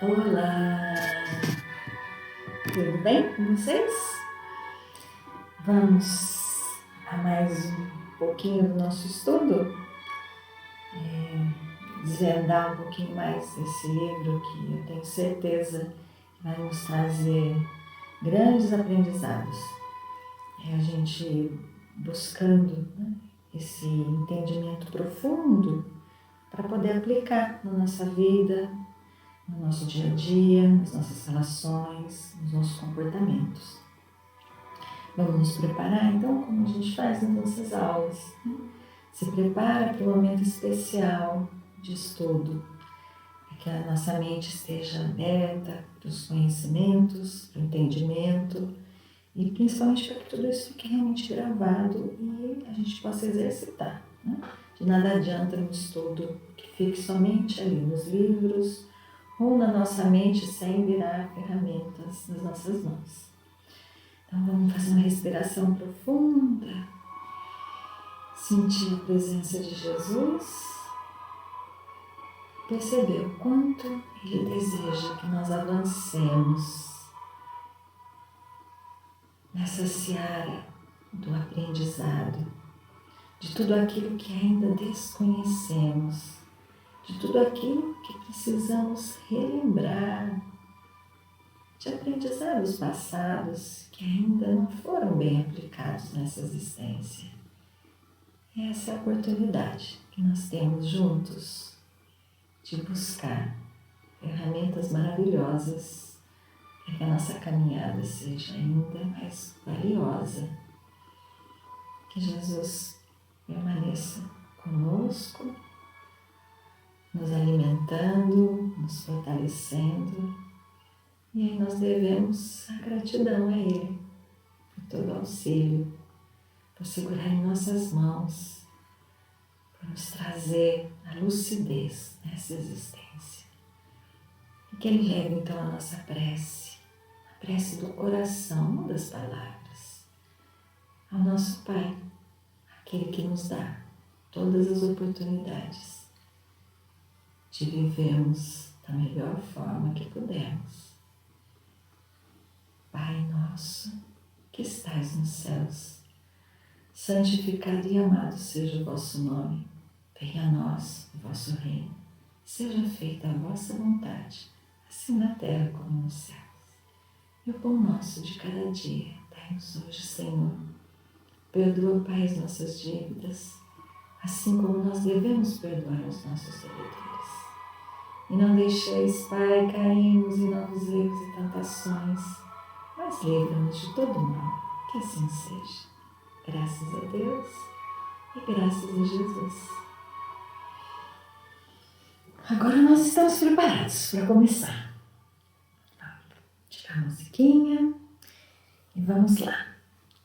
Olá! Tudo bem com vocês? Vamos a mais um pouquinho do nosso estudo? Desvendar um pouquinho mais desse livro que eu tenho certeza vai nos trazer grandes aprendizados. A gente buscando esse entendimento profundo para poder aplicar na nossa vida, no nosso dia a dia, nas nossas relações, nos nossos comportamentos. Vamos nos preparar então, como a gente faz nas nossas aulas. Se prepara para um momento especial de estudo, para que a nossa mente esteja aberta para os conhecimentos, para o entendimento e principalmente para que tudo isso fique realmente gravado e a gente possa exercitar. De nada adianta um estudo que fique somente ali nos livros ou na nossa mente sem virar ferramentas nas nossas mãos. Então vamos fazer uma respiração profunda, sentir a presença de Jesus, perceber o quanto Ele deseja que nós avancemos nessa seara do aprendizado, de tudo aquilo que ainda desconhecemos, de tudo aquilo que precisamos relembrar, de aprendizados passados que ainda não foram bem aplicados nessa existência. Essa é a oportunidade que nós temos juntos de buscar ferramentas maravilhosas para que a nossa caminhada seja ainda mais valiosa. Que Jesus permaneça conosco, nos alimentando, nos fortalecendo. E aí nós devemos a gratidão a Ele por todo o auxílio, por segurar em nossas mãos, por nos trazer a lucidez nessa existência. E que Ele leve então a nossa prece, a prece do coração, não das palavras, ao nosso Pai, aquele que nos dá todas as oportunidades de vivermos da melhor forma que pudermos. Pai nosso, que estais nos céus, santificado e amado seja o vosso nome. Venha a nós o vosso reino. Seja feita a vossa vontade, assim na terra como nos céus. E o pão nosso de cada dia, dai-nos hoje, Senhor. Perdoa, Pai, as nossas dívidas, assim como nós devemos perdoar aos nossos devedores. E não deixeis, Pai, cairmos em novos erros e tentações, mas livra-nos de todo mal, que assim seja. Graças a Deus e graças a Jesus. Agora nós estamos preparados para começar. Tirar a musiquinha e vamos lá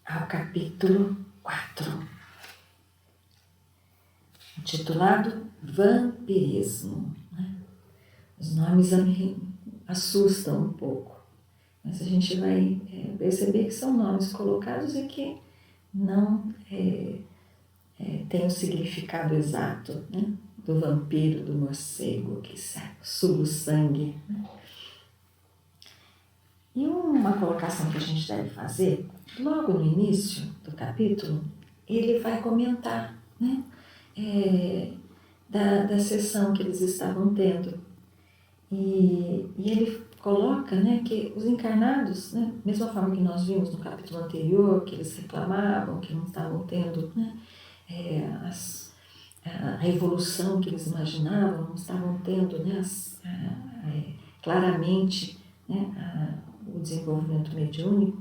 ao capítulo 4, intitulado Vampirismo. Os nomes me assustam um pouco, mas a gente vai perceber que são nomes colocados e que não tem o significado exato, do vampiro, do morcego que suga o sangue. E uma colocação que a gente deve fazer, logo no início do capítulo, ele vai comentar da sessão que eles estavam tendo. E ele coloca que os encarnados, mesma forma que nós vimos no capítulo anterior, que eles reclamavam, que não estavam tendo a evolução que eles imaginavam, não estavam tendo claramente o desenvolvimento mediúnico.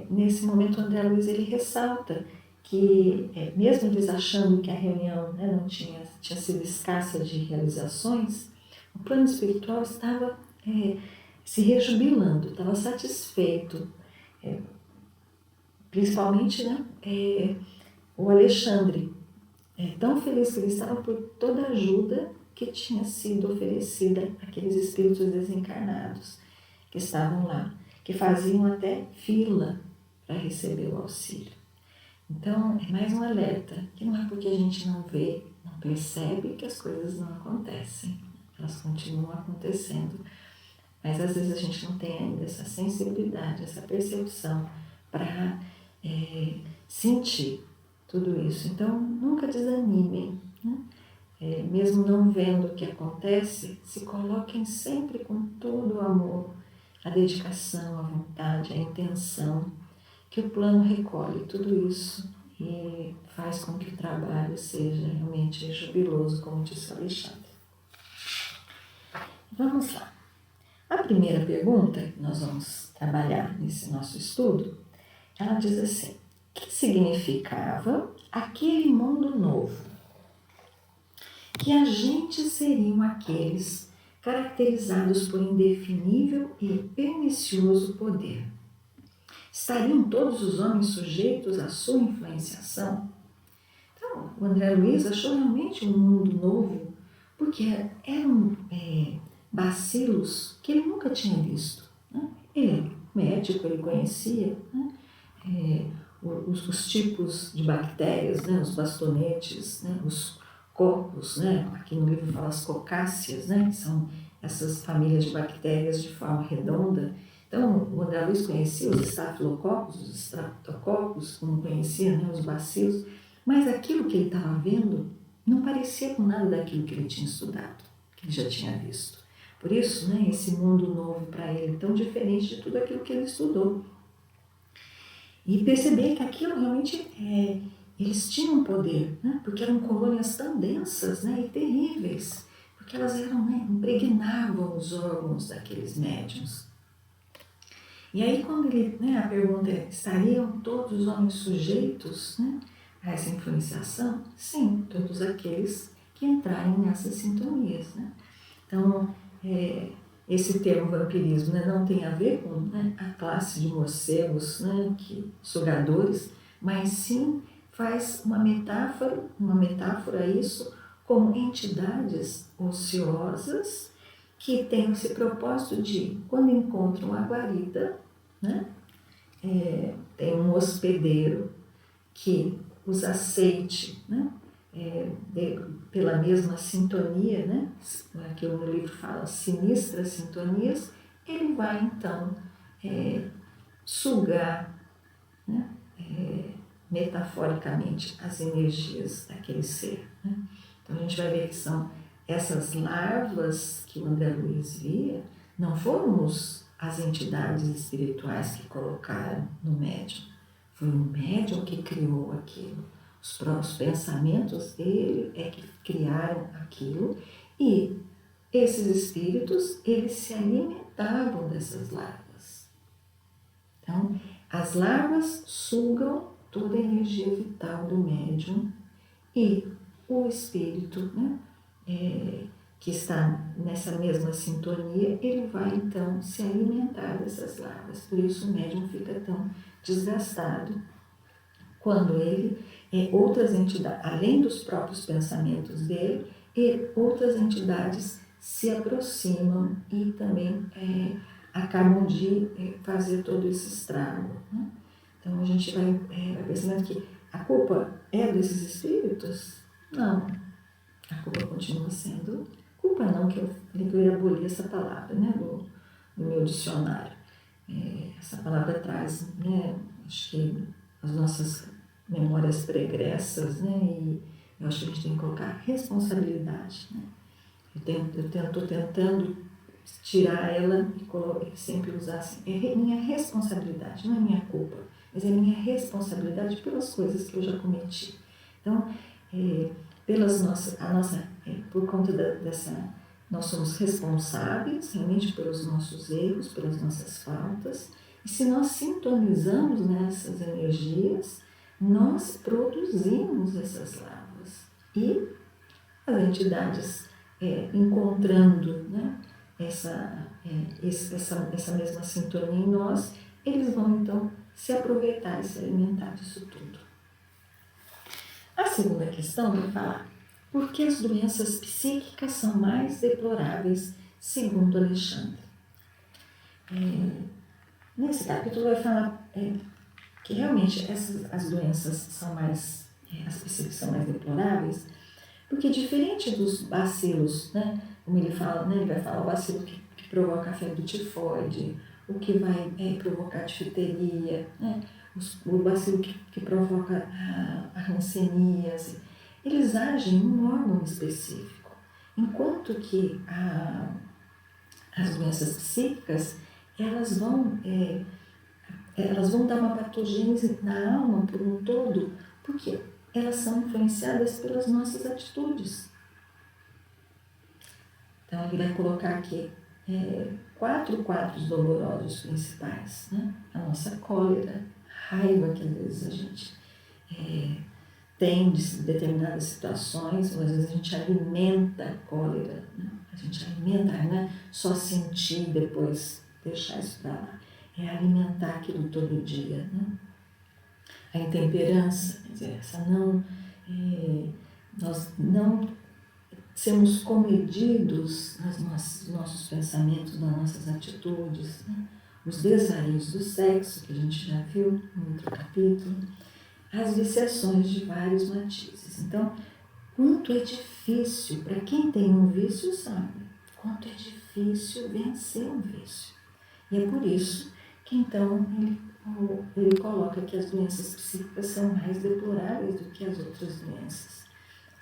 Nesse momento, André Luiz ele ressalta que, mesmo eles achando que a reunião não tinha sido escassa de realizações, o plano espiritual estava se rejubilando, estava satisfeito, principalmente o Alexandre, tão feliz que ele estava por toda a ajuda que tinha sido oferecida àqueles espíritos desencarnados que estavam lá, que faziam até fila para receber o auxílio. Então, é mais um alerta, que não é porque a gente não vê, não percebe que as coisas não acontecem. elas continuam acontecendo. Mas às vezes a gente não tem ainda essa sensibilidade, essa percepção para sentir tudo isso. Então, nunca desanimem, né? Mesmo não vendo o que acontece, se coloquem sempre com todo o amor, a dedicação, a vontade, a intenção, que o plano recolhe tudo isso e faz com que o trabalho seja realmente jubiloso, como disse o Alexandre. Vamos lá. A primeira pergunta que nós vamos trabalhar nesse nosso estudo, ela diz assim: o que significava aquele mundo novo? Que agentes seriam aqueles caracterizados por indefinível e pernicioso poder? Estariam todos os homens sujeitos à sua influenciação? Então, o André Luiz achou realmente um mundo novo, porque eram bacilos que ele nunca tinha visto, né? Ele, médico, ele conhecia, né? Os tipos de bactérias, né? Os bastonetes, né? Os cocos, né? Aqui no livro fala as cocáceas, né? Que são essas famílias de bactérias de forma redonda. Então, o André Luiz conhecia os estafilococos, os estreptococos, como conhecia, né? Os bacilos, mas aquilo que ele estava vendo não parecia com nada daquilo que ele tinha estudado, que ele já tinha visto. Por isso, né, esse mundo novo para ele, tão diferente de tudo aquilo que ele estudou. E perceber que aquilo realmente, eles tinham poder, né, porque eram colônias tão densas, né, e terríveis, porque elas eram, né, impregnavam os órgãos daqueles médiuns. E aí, quando ele, né, a pergunta é: estariam todos os homens sujeitos, né, a essa influenciação? Sim, todos aqueles que entrarem nessas sintonias, né? Então, esse termo vampirismo, né, não tem a ver com, né, a classe de morcegos, né, sugadores, mas sim faz uma metáfora a isso, como entidades ociosas que têm esse propósito de, quando encontram a guarida, né, tem um hospedeiro que os aceite, né, pela mesma sintonia, né, que o livro fala, sinistras sintonias, ele vai então sugar, né, metaforicamente as energias daquele ser, né? Então a gente vai ver que são essas larvas que o André Luiz via, não foram as entidades espirituais que colocaram no médium, foi o médium que criou aquilo. Os próprios pensamentos dele é que criaram aquilo, e esses espíritos, eles se alimentavam dessas larvas. Então, as larvas sugam toda a energia vital do médium, e o espírito, né, que está nessa mesma sintonia, ele vai então se alimentar dessas larvas. Por isso o médium fica tão desgastado quando ele, outras entidades, além dos próprios pensamentos dele, e outras entidades se aproximam e também acabam de fazer todo esse estrago, né? Então a gente vai percebendo que a culpa é desses espíritos? Não, a culpa continua sendo culpa, não, que eu falei que eu ia abolir essa palavra, né, no meu dicionário. Essa palavra traz, né, acho que as nossas memórias pregressas, né, e eu acho que a gente tem que colocar responsabilidade, né. Eu estou tentando tirar ela e sempre usar assim: é minha responsabilidade, não é minha culpa, mas é minha responsabilidade pelas coisas que eu já cometi. Então, por conta dessa, nós somos responsáveis realmente pelos nossos erros, pelas nossas faltas, e se nós sintonizamos nessas energias, nós produzimos essas larvas, e as entidades encontrando, né, essa mesma sintonia em nós, eles vão então se aproveitar e se alimentar disso tudo. A segunda questão vai falar: por que as doenças psíquicas são mais deploráveis, segundo Alexandre? Nesse capítulo vai falar que realmente as doenças são as psíquicas são mais deploráveis, porque diferente dos bacilos, né, como ele fala, né, ele vai falar o bacilo que provoca a febre tifoide, o que vai provocar difteria, né, o bacilo que provoca a hanseníase. Eles agem em um órgão específico, enquanto que as doenças psíquicas, elas vão dar uma patogênese na alma por um todo, porque elas são influenciadas pelas nossas atitudes. Então, ele vai colocar aqui 4 quadros dolorosos principais, né? A nossa cólera, raiva que às vezes a gente tem de determinadas situações, ou às vezes a gente alimenta a cólera, né? A gente alimenta, não é só sentir e depois deixar isso para lá, é alimentar aquilo todo dia, né? A intemperança, quer dizer, nós não sermos comedidos nos nossos pensamentos, nas nossas atitudes, né? Os desvarios do sexo, que a gente já viu no outro capítulo, as viciações de vários matizes. Então, quanto é difícil, para quem tem um vício sabe, quanto é difícil vencer um vício. E é por isso que então ele coloca que as doenças psíquicas são mais deploráveis do que as outras doenças.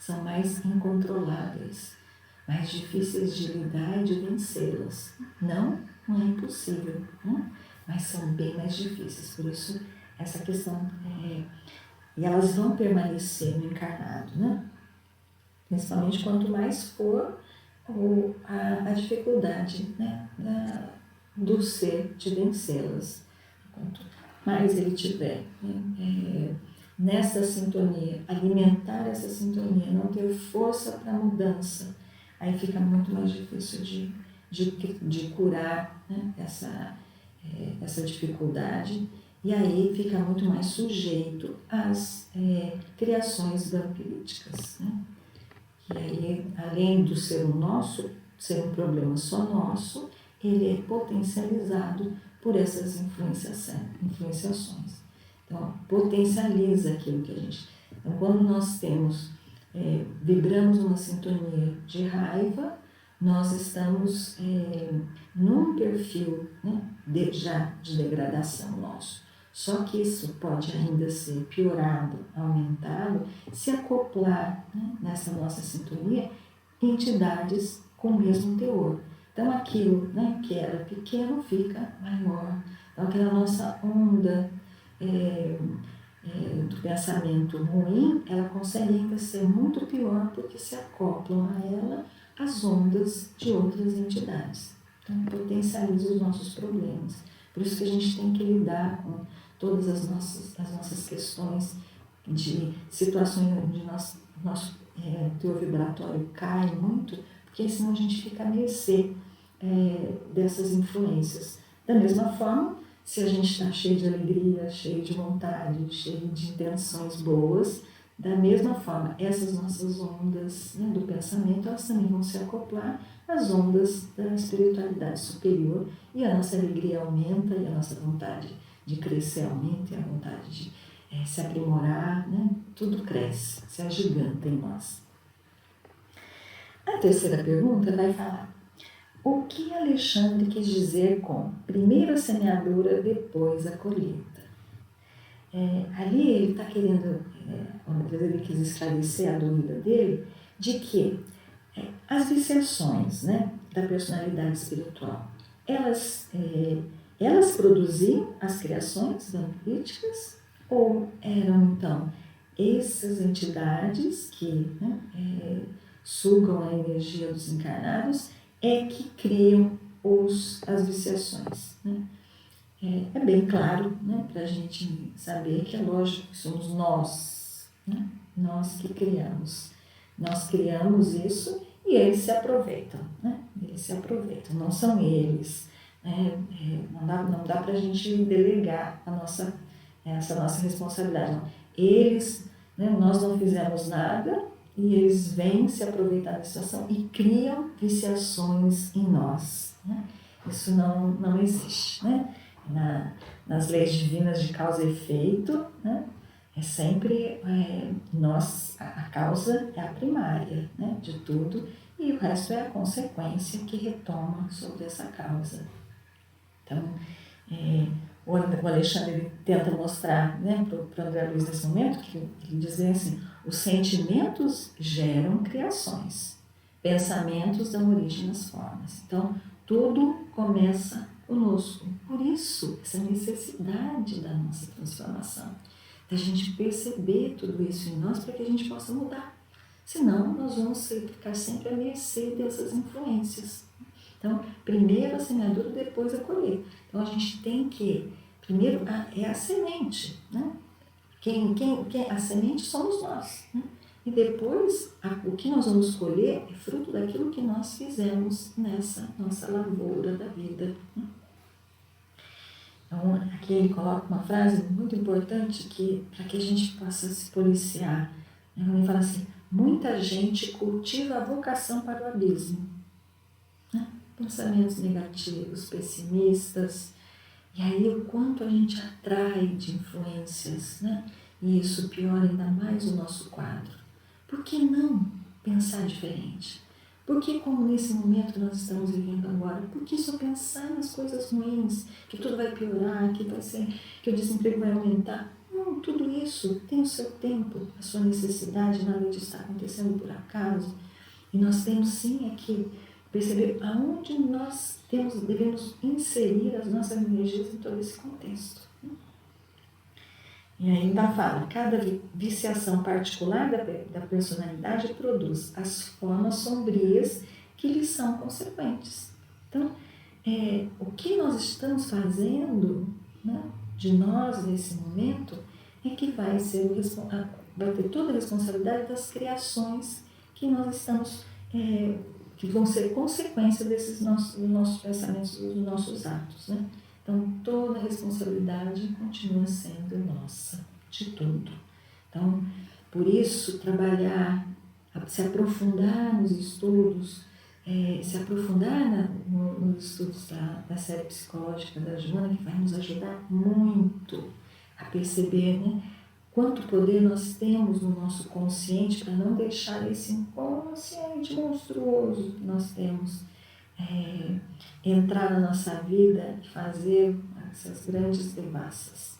São mais incontroláveis, mais difíceis de lidar e de vencê-las. Não é impossível, né? Mas são bem mais difíceis. Por isso, essa questão e elas vão permanecer no encarnado, né? Principalmente quanto mais for a dificuldade, né, do ser de vencê-las. Quanto mais ele tiver nessa sintonia, alimentar essa sintonia, não ter força para mudança, aí fica muito mais difícil de curar, né, essa dificuldade, e aí fica muito mais sujeito às criações vampiríticas, né? E aí, além do ser um problema só nosso, ele é potencializado por essas influenciações. Então, potencializa aquilo que a gente... Então, quando nós vibramos numa sintonia de raiva, nós estamos num perfil, né, já de degradação nosso. Só que isso pode ainda ser piorado, aumentado, se acoplar, né, nessa nossa sintonia entidades com o mesmo teor. Então aquilo, né, que era pequeno fica maior. Então aquela nossa onda do pensamento ruim, ela consegue ainda ser muito pior porque se acoplam a ela as ondas de outras entidades. Então potencializa os nossos problemas. Por isso que a gente tem que lidar com todas as nossas questões de situações onde nosso teor vibratório cai muito, porque senão a gente fica à mercê dessas influências. Da mesma forma, se a gente está cheio de alegria, cheio de vontade, cheio de intenções boas, da mesma forma, essas nossas ondas, né, do pensamento, elas também vão se acoplar às ondas da espiritualidade superior, e a nossa alegria aumenta, e a nossa vontade de crescer aumenta, e a vontade de se aprimorar, né? Tudo cresce, se agiganta em nós. A terceira pergunta vai falar: o que Alexandre quis dizer com primeiro a semeadura, depois a colheita? Ali ele está querendo, ele quis esclarecer a dúvida dele, de que as viciações, né, da personalidade espiritual, elas produziam as criações vampiríticas, ou eram então essas entidades que, né, sugam a energia dos encarnados que criam as viciações, né? É bem claro, né, para a gente saber que é lógico que somos nós, né? Nós que criamos. Nós criamos isso e eles se aproveitam, né? Eles se aproveitam, não são eles. Não dá para a gente delegar essa nossa responsabilidade. Não. Eles, né, nós não fizemos nada e eles vêm se aproveitar da situação e criam viciações em nós, né? Isso não existe, né? Nas leis divinas de causa e efeito, né? É sempre a causa é a primária, né, de tudo, e e o resto é a consequência que retoma sobre essa causa. Então, o Alexandre ele tenta mostrar, né, para o André Luiz nesse momento, que ele diz assim, os sentimentos geram criações, pensamentos dão origem às formas. Então, tudo começa conosco. Por isso, essa necessidade da nossa transformação, da gente perceber tudo isso em nós para que a gente possa mudar. Senão, nós vamos ficar sempre à mercê dessas influências. Então, primeiro a semeadura, depois a colheita. Então, a gente tem que, primeiro, é a semente, né? A semente somos nós, né? E depois, o que nós vamos colher é fruto daquilo que nós fizemos nessa nossa lavoura da vida, né? Então, aqui ele coloca uma frase muito importante para que a gente possa se policiar. Ele fala assim, muita gente cultiva a vocação para o abismo, né? Pensamentos negativos, pessimistas, e aí o quanto a gente atrai de influências, né? E isso piora ainda mais o nosso quadro. Por que não pensar diferente? Por que, como nesse momento nós estamos vivendo agora, por que só pensar nas coisas ruins, que tudo vai piorar, que o desemprego vai aumentar? Não, tudo isso tem o seu tempo, a sua necessidade, nada disso está acontecendo por acaso. E nós temos sim aqui perceber aonde nós devemos inserir as nossas energias em todo esse contexto. E ainda fala, cada viciação particular da personalidade produz as formas sombrias que lhe são consequentes. Então, o que nós estamos fazendo, né, de nós nesse momento é que vai ter toda a responsabilidade das criações que nós estamos que vão ser consequência dos nossos pensamentos, dos nossos atos, né? Então, toda a responsabilidade continua sendo nossa, de tudo. Então, por isso, trabalhar, se aprofundar nos estudos, se aprofundar nos estudos da série psicológica da Joana, que vai nos ajudar muito a perceber, né, quanto poder nós temos no nosso consciente para não deixar esse inconsciente monstruoso que nós temos entrar na nossa vida e fazer essas grandes devassas.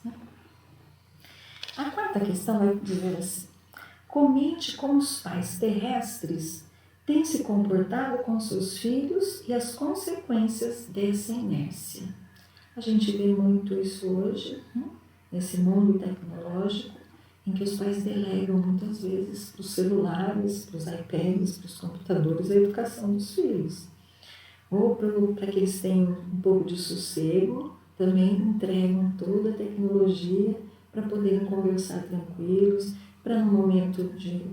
A quarta questão vai dizer assim, comente como os pais terrestres têm se comportado com seus filhos e as consequências dessa inércia. A gente vê muito isso hoje, né, nesse mundo tecnológico, em que os pais delegam muitas vezes para os celulares, para os iPads, para os computadores, a educação dos filhos. Ou para que eles tenham um pouco de sossego, também entregam toda a tecnologia para poderem conversar tranquilos, para no momento de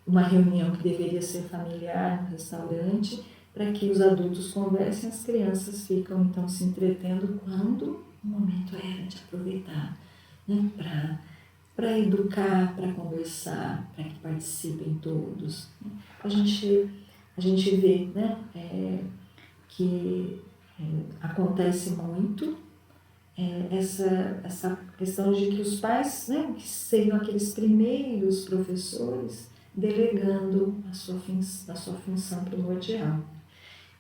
uma reunião que deveria ser familiar no restaurante, para que os adultos conversem, as crianças ficam então se entretendo quando o momento era de aproveitar, né, para educar, para conversar, para que participem todos. A gente vê, né, que acontece muito essa questão de que os pais, né, que seriam aqueles primeiros professores, delegando a sua função primordial.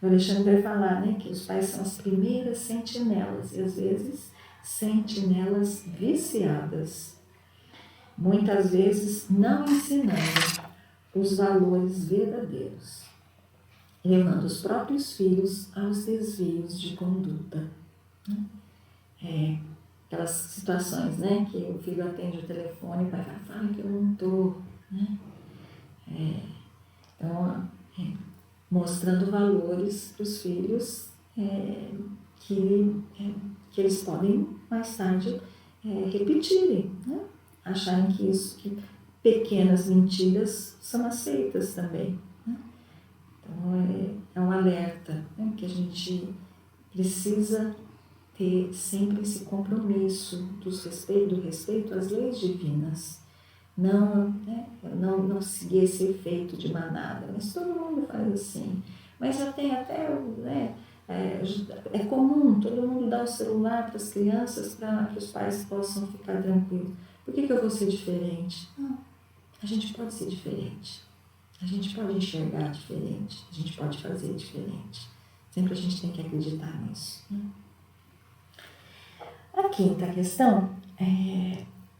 O Alexandre vai falar, né, que os pais são as primeiras sentinelas, e às vezes sentinelas viciadas. Muitas vezes não ensinando os valores verdadeiros, levando os próprios filhos aos desvios de conduta. Aquelas situações, né, que o filho atende o telefone e o pai fala que eu não estou, né? Então, mostrando valores para os filhos que eles podem mais tarde repetirem, né? Acharem que pequenas mentiras são aceitas também, né? Então, é um alerta, né, que a gente precisa ter sempre esse compromisso do respeito às leis divinas. Não seguir esse efeito de manada, mas todo mundo faz assim. Mas já tem até, né, é comum todo mundo dar o celular para as crianças para que os pais possam ficar tranquilos. Por que eu vou ser diferente? Não, a gente pode ser diferente. A gente pode enxergar diferente, a gente pode fazer diferente. Sempre a gente tem que acreditar nisso. Né? A quinta questão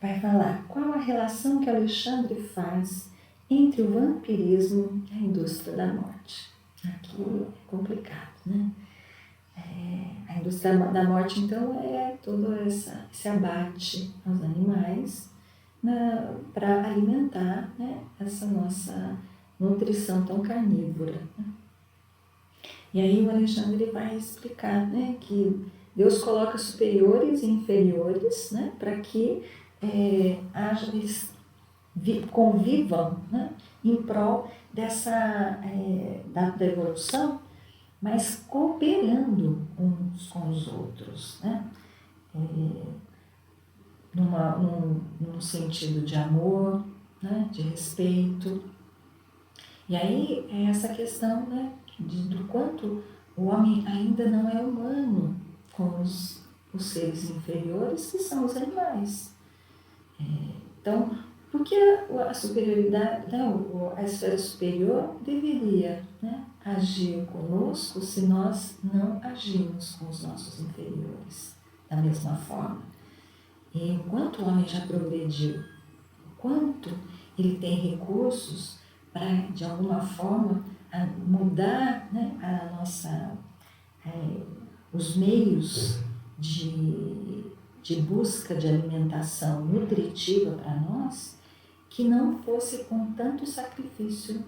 vai falar qual a relação que Alexandre faz entre o vampirismo e a indústria da morte. Aqui é complicado, né? A indústria da morte, então, é todo esse abate aos animais para alimentar, né, essa nossa nutrição tão carnívora. Né? E aí o Alexandre vai explicar, né, que Deus coloca superiores e inferiores, né, para que eles convivam, né, em prol da evolução, mas cooperando uns com os outros, né? Num sentido de amor, né? De respeito. E aí é essa questão, né? Do quanto o homem ainda não é humano com os seres inferiores, que são os animais. Então, por que a superioridade, a esfera superior deveria, né, agir conosco se nós não agimos com os nossos inferiores da mesma forma? E enquanto o homem já progrediu, quanto ele tem recursos para, de alguma forma, mudar, né, os meios de busca de alimentação nutritiva para nós, que não fosse com tanto sacrifício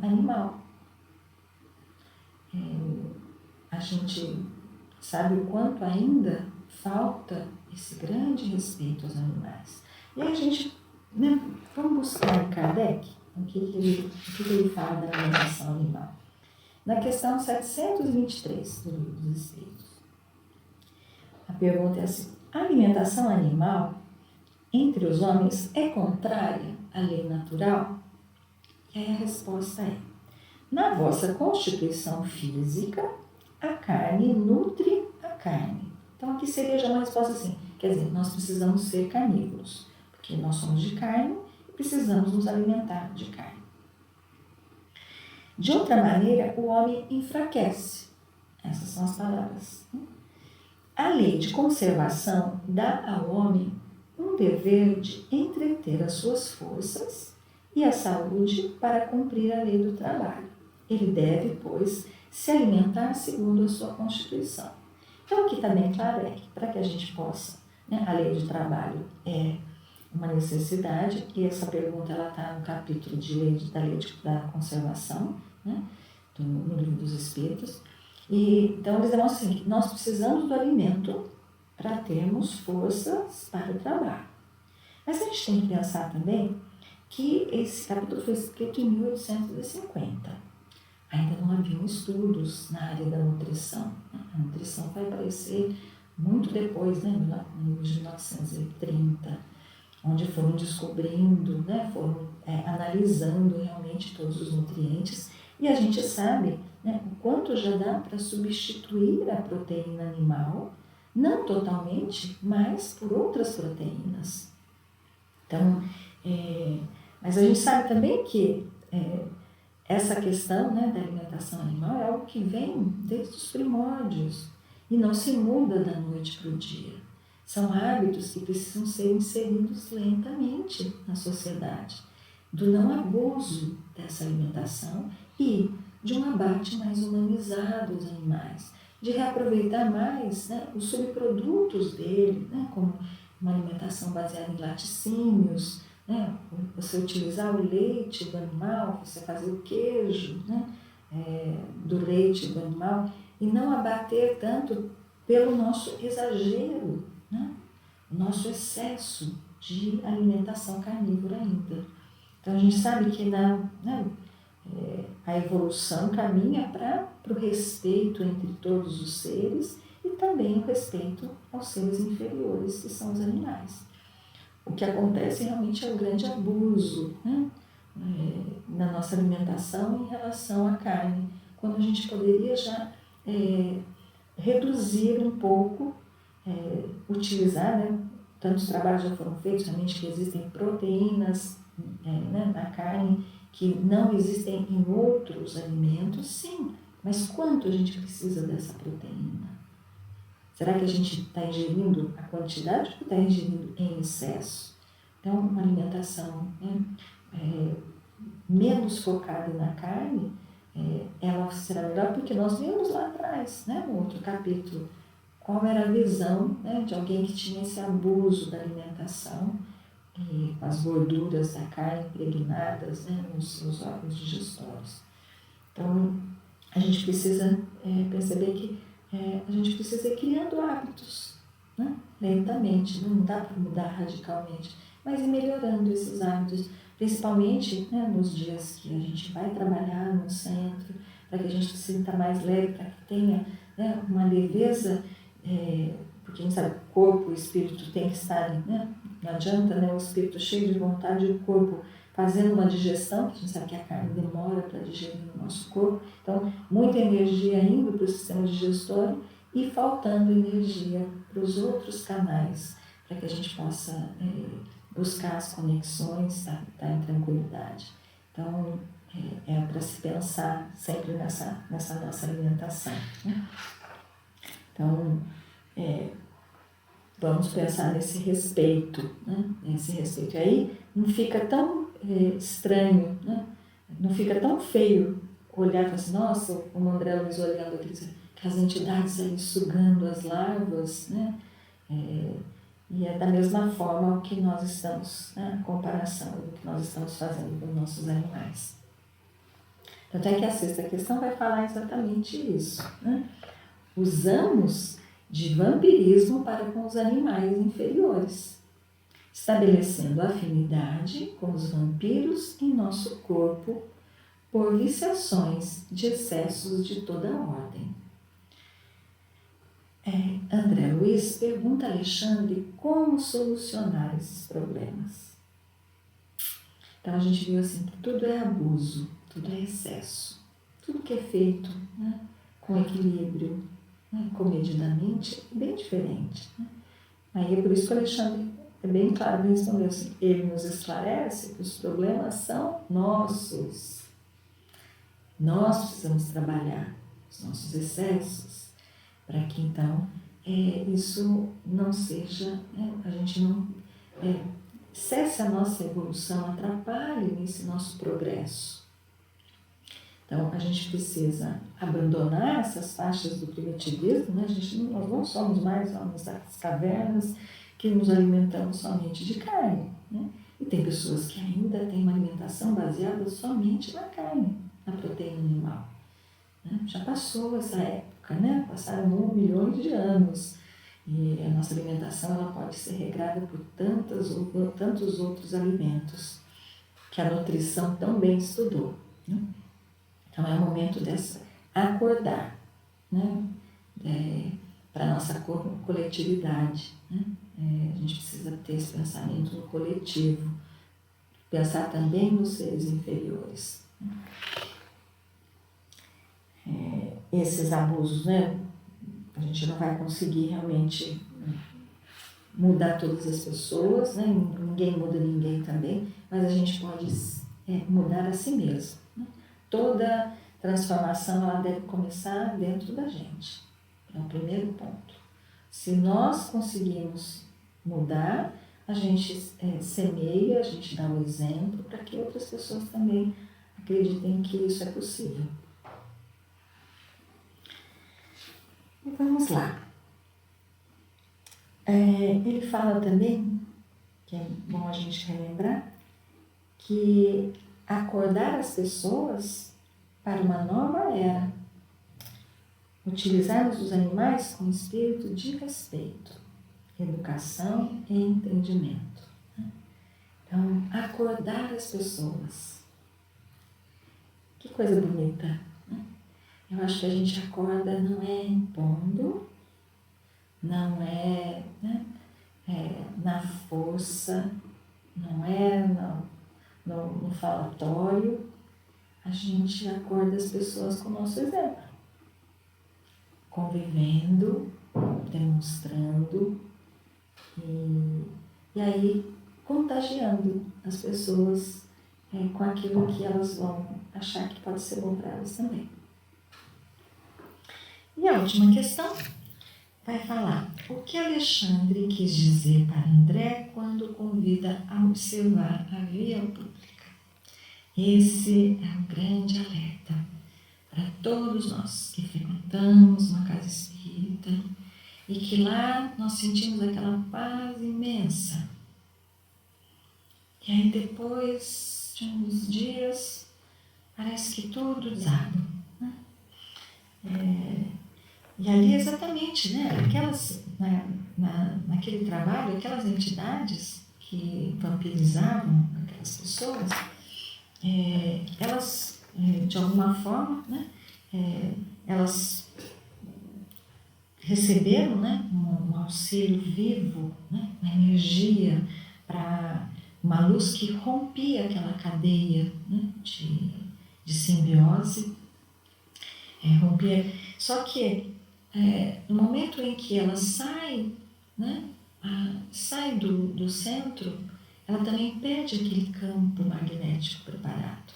animal. A gente sabe o quanto ainda falta esse grande respeito aos animais. E aí a gente, né, vamos buscar em Kardec o que ele fala da alimentação animal. Na questão 723 do Livro dos Espíritos, a pergunta é assim: a alimentação animal entre os homens é contrária à lei natural? E aí a resposta é: na vossa constituição física, a carne nutre a carne. Então aqui seria já uma resposta assim, quer dizer, nós precisamos ser carnívoros, porque nós somos de carne e precisamos nos alimentar de carne. De outra maneira, o homem enfraquece. Essas são as palavras. A lei de conservação dá ao homem um dever de entreter as suas forças e a saúde para cumprir a lei do trabalho. Ele deve, pois, se alimentar segundo a sua constituição. Então, aqui também é claro que para que a gente possa, né, a lei de trabalho é uma necessidade, e essa pergunta está no capítulo da lei da conservação, né, no Livro dos Espíritos. E, então, eles demonstram assim, que nós precisamos do alimento para termos forças para o trabalho. Mas a gente tem que pensar também que esse capítulo foi escrito em 1850. Ainda não haviam estudos na área da nutrição. A nutrição vai aparecer muito depois, né, no 1930, onde foram descobrindo, né, foram analisando realmente todos os nutrientes. E a gente sabe, né, o quanto já dá para substituir a proteína animal, não totalmente, mas por outras proteínas. Então, mas a gente sabe também que essa questão, né, da alimentação animal é algo que vem desde os primórdios e não se muda da noite para o dia. São hábitos que precisam ser inseridos lentamente na sociedade, do não abuso dessa alimentação e de um abate mais humanizado dos animais, de reaproveitar mais, né, os subprodutos dele, né, como uma alimentação baseada em laticínios, né, você utilizar o leite do animal, você fazer o queijo, né, do leite do animal, e não abater tanto pelo nosso exagero, né, o nosso excesso de alimentação carnívora ainda. Então a gente sabe que a evolução caminha para o respeito entre todos os seres e também o respeito aos seres inferiores, que são os animais. O que acontece realmente é um grande abuso, né, na nossa alimentação em relação à carne, quando a gente poderia já reduzir um pouco, utilizar, né, tantos trabalhos já foram feitos realmente que existem proteínas, né, na carne que não existem em outros alimentos? Sim, mas quanto a gente precisa dessa proteína? Será que a gente está ingerindo a quantidade ou está ingerindo em excesso? Então, uma alimentação menos focada na carne, ela será melhor, porque nós vimos lá atrás, né, no outro capítulo, qual era a visão, né, de alguém que tinha esse abuso da alimentação e com as gorduras da carne impregnadas, né, nos seus órgãos digestórios. Então, a gente precisa perceber que a gente precisa ir criando hábitos, né, lentamente, não dá para mudar radicalmente, mas ir melhorando esses hábitos, principalmente, né, nos dias que a gente vai trabalhar no centro, para que a gente se sinta mais leve, para que tenha, né, uma leveza, porque a gente sabe que o corpo e o espírito tem que estar, né, não adianta, né, o espírito cheio de vontade e o corpo fazendo uma digestão, que a gente sabe que a carne demora para digerir no nosso corpo, então muita energia indo para o sistema digestório e faltando energia para os outros canais, para que a gente possa buscar as conexões, estar em tranquilidade. Então, é para se pensar sempre nessa nossa alimentação, né? Então, vamos pensar nesse respeito, né? Nesse respeito. E aí não fica tão estranho, né? Não fica tão feio olhar e falar assim, nossa, como o André Luiz olhando aquelas entidades aí sugando as larvas, né? E é da mesma forma o que nós estamos, né? A comparação do que nós estamos fazendo com os nossos animais. Tanto é que a sexta questão vai falar exatamente isso, né? Usamos de vampirismo para com os animais inferiores, estabelecendo afinidade com os vampiros em nosso corpo por viciações de excessos de toda ordem. André Luiz pergunta a Alexandre como solucionar esses problemas. Então a gente viu assim que tudo é abuso, tudo é excesso, tudo que é feito, né, com equilíbrio, né, comedidamente, é bem diferente, né? Aí é por isso que o Alexandre é bem claro, ele respondeu assim, ele nos esclarece que os problemas são nossos. Nós precisamos trabalhar os nossos excessos para que então isso não seja, a gente não cesse a nossa evolução, atrapalhe nesse nosso progresso. Então, a gente precisa abandonar essas faixas do primitivismo, né? Nós não somos mais homens das cavernas que nos alimentamos somente de carne, né? E tem pessoas que ainda têm uma alimentação baseada somente na carne, na proteína animal, né? Já passou essa época, né? Passaram milhões de anos e a nossa alimentação ela pode ser regrada por tantos outros alimentos que a nutrição também estudou, né? Então é o momento dessa acordar, né? Para a nossa coletividade, né? A gente precisa ter esse pensamento no coletivo, pensar também nos seres inferiores. Esses abusos, né? A gente não vai conseguir realmente mudar todas as pessoas, né? Ninguém muda ninguém também, mas a gente pode mudar a si mesmo, né? Toda transformação ela deve começar dentro da gente. É o primeiro ponto. Se nós conseguimos mudar, a gente semeia, a gente dá o exemplo para que outras pessoas também acreditem que isso é possível. E vamos lá. Ele fala também, que é bom a gente relembrar, que acordar as pessoas para uma nova era, utilizarmos os animais com espírito de respeito, educação e entendimento. Então, acordar as pessoas. Que coisa bonita, né? Eu acho que a gente acorda não é impondo, não é, né, na força, não é no falatório. A gente acorda as pessoas com o nosso exemplo, convivendo, demonstrando e aí contagiando as pessoas com aquilo que elas vão achar que pode ser bom para elas também. E a última questão vai falar: o que Alexandre quis dizer para André quando o convida a observar a via pública? Esse é um grande alerta para todos nós que frequentamos uma casa espírita e que lá nós sentimos aquela paz imensa. E aí depois de uns dias parece que tudo desaba, né? E ali exatamente, né, naquele trabalho, aquelas entidades que vampirizavam aquelas pessoas, elas, de alguma forma, né, elas receberam, né, um auxílio vivo, né, uma energia, para uma luz que rompia aquela cadeia, né, de simbiose, rompia. Só que no momento em que ela sai, né, sai do centro, ela também perde aquele campo magnético preparado.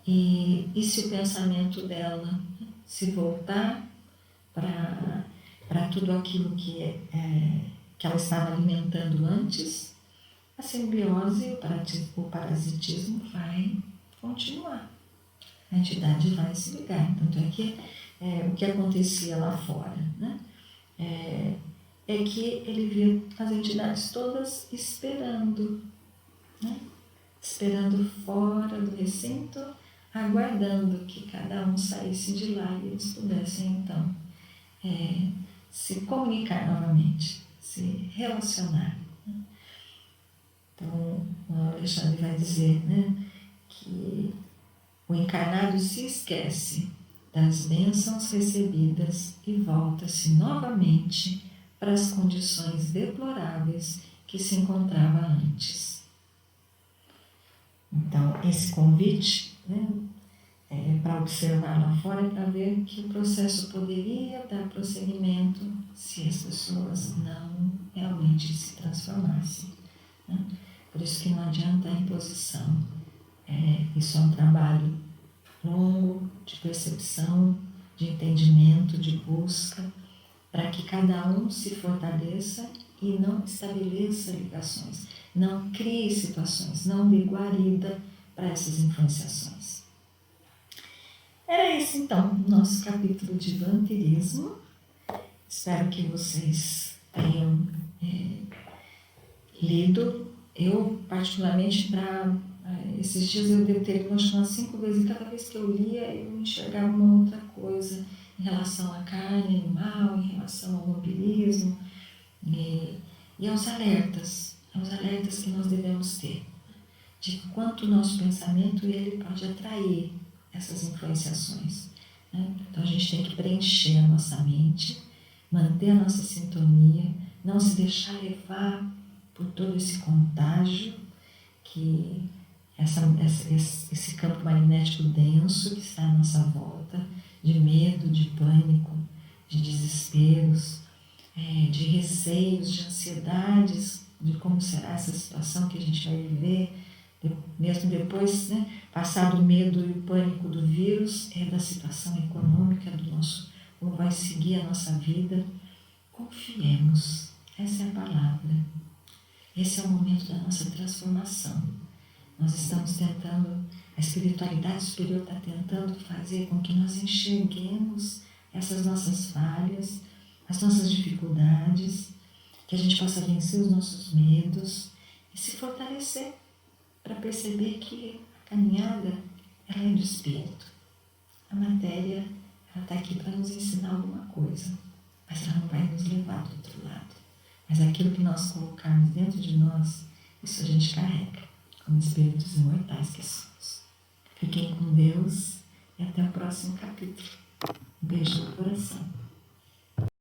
E se o pensamento dela se voltar para tudo aquilo que ela estava alimentando antes, a simbiose, o parasitismo vai continuar. A entidade vai se ligar. Tanto é que o que acontecia lá fora, né, é que ele via as entidades todas esperando, né, esperando fora do recinto, aguardando que cada um saísse de lá e eles pudessem então se comunicar novamente, se relacionar. Então, o Alexandre vai dizer, né, que o encarnado se esquece das bênçãos recebidas e volta-se novamente para as condições deploráveis que se encontrava antes. Então, esse convite, né, para observar lá fora, para ver que o processo poderia dar prosseguimento se as pessoas não realmente se transformassem, né? Por isso que não adianta a imposição. Isso é um trabalho longo de percepção, de entendimento, de busca, para que cada um se fortaleça e não estabeleça ligações, não crie situações, não dê guarida para essas influenciações. Era esse então o nosso capítulo de vampirismo. Espero que vocês tenham lido. Eu, particularmente, para esses dias eu devo ter lido umas 5 vezes, e cada vez que eu lia eu enxergava uma outra coisa em relação à carne animal, em relação ao vampirismo e aos alertas que nós devemos ter, de quanto o nosso pensamento ele pode atrair essas influenciações, né? Então a gente tem que preencher a nossa mente, manter a nossa sintonia, não se deixar levar por todo esse contágio, que esse campo magnético denso que está à nossa volta, de medo, de pânico, de desesperos, de receios, de ansiedades, de como será essa situação que a gente vai viver, mesmo depois, né, passado o medo e o pânico do vírus, da situação econômica, como vai seguir a nossa vida. Confiemos, essa é a palavra. Esse é o momento da nossa transformação. Nós estamos tentando, a espiritualidade superior está tentando fazer com que nós enxerguemos essas nossas falhas, as nossas dificuldades, que a gente possa vencer os nossos medos e se fortalecer para perceber que a caminhada ela é do espírito. A matéria está aqui para nos ensinar alguma coisa, mas ela não vai nos levar do outro lado. Mas aquilo que nós colocarmos dentro de nós, isso a gente carrega, como espíritos imortais que somos. Fiquem com Deus e até o próximo capítulo. Um beijo no coração.